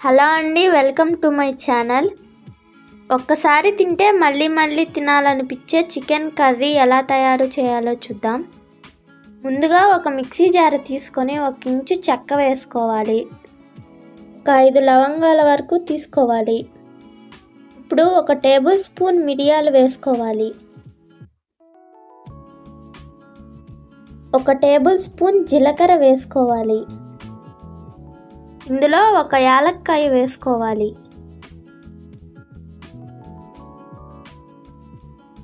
Hello అండి, welcome to my channel. ఒక్కసారి తింటే మళ్ళీ మళ్ళీ తినాలనిపించే చికెన్ కర్రీ ఎలా తయారు చేయాలో చూద్దాం. ముందుగా ఒక మిక్సీ జార్ తీసుకొని 1 ఇంచు చెక్క వేసుకోవాలి. ఒక 5 లవంగాల వరకు తీసుకోవాలి. ఇప్పుడు 1 టేబుల్ స్పూన్ మిరియాలు వేసుకోవాలి. 1 టేబుల్ స్పూన్ జీలకర్ర వేసుకోవాలి. ఇందులో 1 యాలక్కాయ వేసుకోవాలి.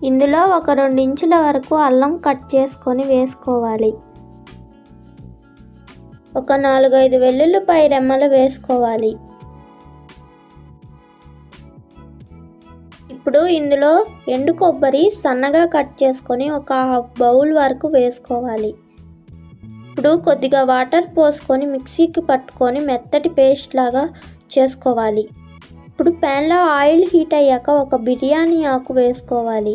ఇందులో ఒక 2 ఇంచుల వరకు అల్లం కట్ చేసుకొని వేసుకోవాలి. ఒక 4-5 వెల్లుల్లిపాయ రెమ్మలు వేసుకోవాలి. ఇప్పుడు ఇందులో ఎండు కొబ్బరి సన్నగా కట్ చేసుకొని ఒక హాఫ్ బౌల్ వరకు వేసుకోవాలి. ఇప్పుడు కొద్దిగా వాటర్ పోసుకొని మిక్సీకి పట్టుకొని మెత్తటి పేస్ట్ లాగా చేసుకోవాలి. ఇప్పుడు ప్యాన్లో ఆయిల్ హీట్ అయ్యాక ఒక బిర్యానీ ఆకు వేసుకోవాలి.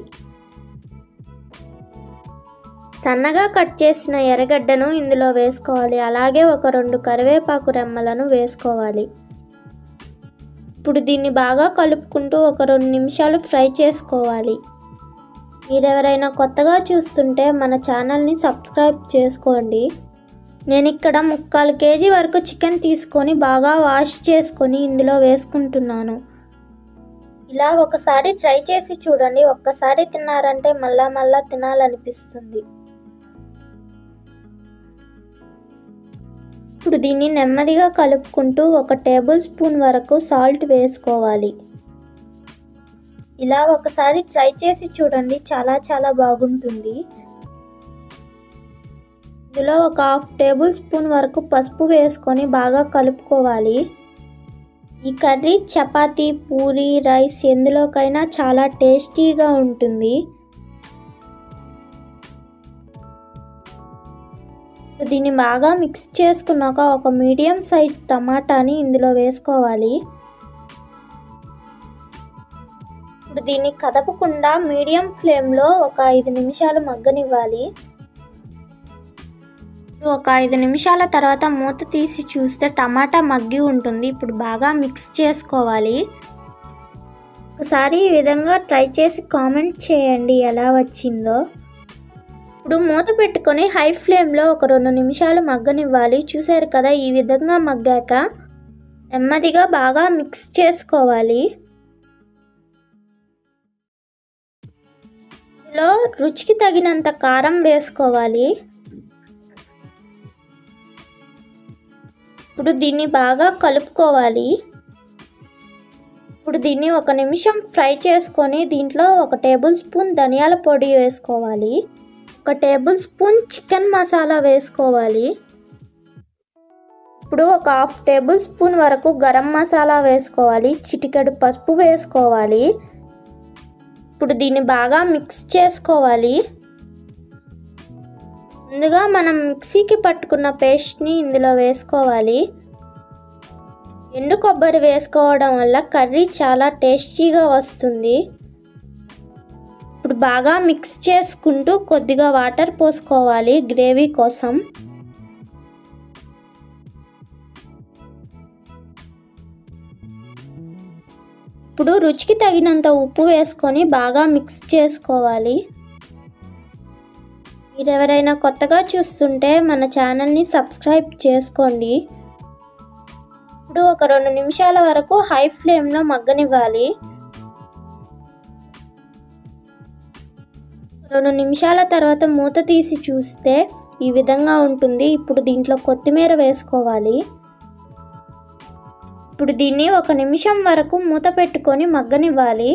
సన్నగా కట్ చేసిన ఎర్రగడ్డను ఇందులో వేసుకోవాలి. అలాగే ఒక 2 కరివేపాకు రెమ్మలను వేసుకోవాలి. ఇప్పుడు దీన్ని బాగా కలుపుకుంటూ ఒక 2 నిమిషాలు ఫ్రై చేసుకోవాలి. మీరెవరైనా కొత్తగా చూస్తుంటే మన ఛానల్ని సబ్స్క్రైబ్ చేసుకోండి. నేను ఇక్కడ 3/4 కేజీ వరకు చికెన్ తీసుకొని బాగా వాష్ చేసుకొని ఇందులో వేసుకుంటున్నాను. ఇలా ఒకసారి ట్రై చేసి చూడండి. ఒక్కసారి తిన్నారంటే మళ్ళా తినాలనిపిస్తుంది. ఇప్పుడు దీన్ని నెమ్మదిగా కలుపుకుంటూ 1 టేబుల్ స్పూన్ వరకు సాల్ట్ వేసుకోవాలి. ఇలా ఒకసారి ట్రై చేసి చూడండి, చాలా బాగుంటుంది. ఇందులో ఒక హాఫ్ టేబుల్ స్పూన్ వరకు పసుపు వేసుకొని బాగా కలుపుకోవాలి. ఈ కర్రీ చపాతీ, పూరి, రైస్ ఎందులోకైనా చాలా టేస్టీగా ఉంటుంది. దీన్ని బాగా మిక్స్ చేసుకున్నాక ఒక మీడియం సైజ్ టమాటాని ఇందులో వేసుకోవాలి. ఇప్పుడు దీన్ని కదపకుండా మీడియం ఫ్లేమ్లో ఒక 5 నిమిషాలు మగ్గనివ్వాలి. ఒక 5 నిమిషాల తర్వాత మూత తీసి చూస్తే టమాటా మగ్గి ఉంటుంది. ఇప్పుడు బాగా మిక్స్ చేసుకోవాలి. ఒకసారి ఈ విధంగా ట్రై చేసి కామెంట్ చేయండి ఎలా వచ్చిందో. ఇప్పుడు మూత పెట్టుకొని హై ఫ్లేమ్లో ఒక 2 నిమిషాలు మగ్గనివ్వాలి. చూసారు కదా, ఈ విధంగా మగ్గాక నెమ్మదిగా బాగా మిక్స్ చేసుకోవాలి. ఇందులో రుచికి తగినంత కారం వేసుకోవాలి. ఇప్పుడు దీన్ని బాగా కలుపుకోవాలి. ఇప్పుడు దీన్ని 1 నిమిషం ఫ్రై చేసుకొని దీంట్లో 1 టేబుల్ స్పూన్ ధనియాల పొడి వేసుకోవాలి. 1 టేబుల్ స్పూన్ చికెన్ మసాలా వేసుకోవాలి. ఇప్పుడు ఒక హాఫ్ టేబుల్ స్పూన్ వరకు గరం మసాలా వేసుకోవాలి. చిటికెడు పసుపు వేసుకోవాలి. ఇప్పుడు దీన్ని బాగా మిక్స్ చేసుకోవాలి. ముందుగా మనం మిక్సీకి పట్టుకున్న పేస్ట్ని ఇందులో వేసుకోవాలి. ఎండు కొబ్బరి వేసుకోవడం వల్ల కర్రీ చాలా టేస్టీగా వస్తుంది. ఇప్పుడు బాగా మిక్స్ చేసుకుంటూ కొద్దిగా వాటర్ పోసుకోవాలి గ్రేవీ కోసం. ఇప్పుడు రుచికి తగినంత ఉప్పు వేసుకొని బాగా మిక్స్ చేసుకోవాలి. మీరెవరైనా కొత్తగా చూస్తుంటే మన ఛానల్ని సబ్స్క్రైబ్ చేసుకోండి. ఇప్పుడు ఒక 2 నిమిషాల వరకు హై ఫ్లేమ్లో మగ్గనివ్వాలి. 2 నిమిషాల తర్వాత మూత తీసి చూస్తే ఈ విధంగా ఉంటుంది. ఇప్పుడు దీంట్లో కొత్తిమీర వేసుకోవాలి. ఇప్పుడు దీన్ని 1 నిమిషం వరకు మూత పెట్టుకొని మగ్గనివ్వాలి.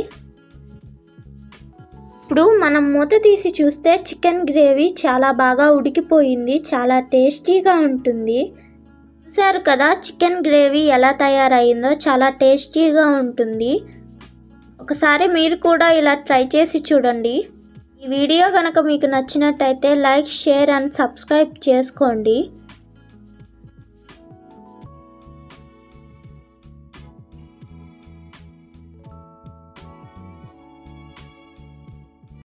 ఇప్పుడు మనం మూత తీసి చూస్తే చికెన్ గ్రేవీ చాలా బాగా ఉడికిపోయింది. చాలా టేస్టీగా ఉంటుంది. చూసారు కదా, చికెన్ గ్రేవీ ఎలా తయారయ్యిందో, చాలా టేస్టీగా ఉంటుంది. ఒకసారి మీరు కూడా ఇలా ట్రై చేసి చూడండి. ఈ వీడియో కనుక మీకు నచ్చినట్టయితే లైక్, షేర్ అండ్ సబ్స్క్రైబ్ చేసుకోండి.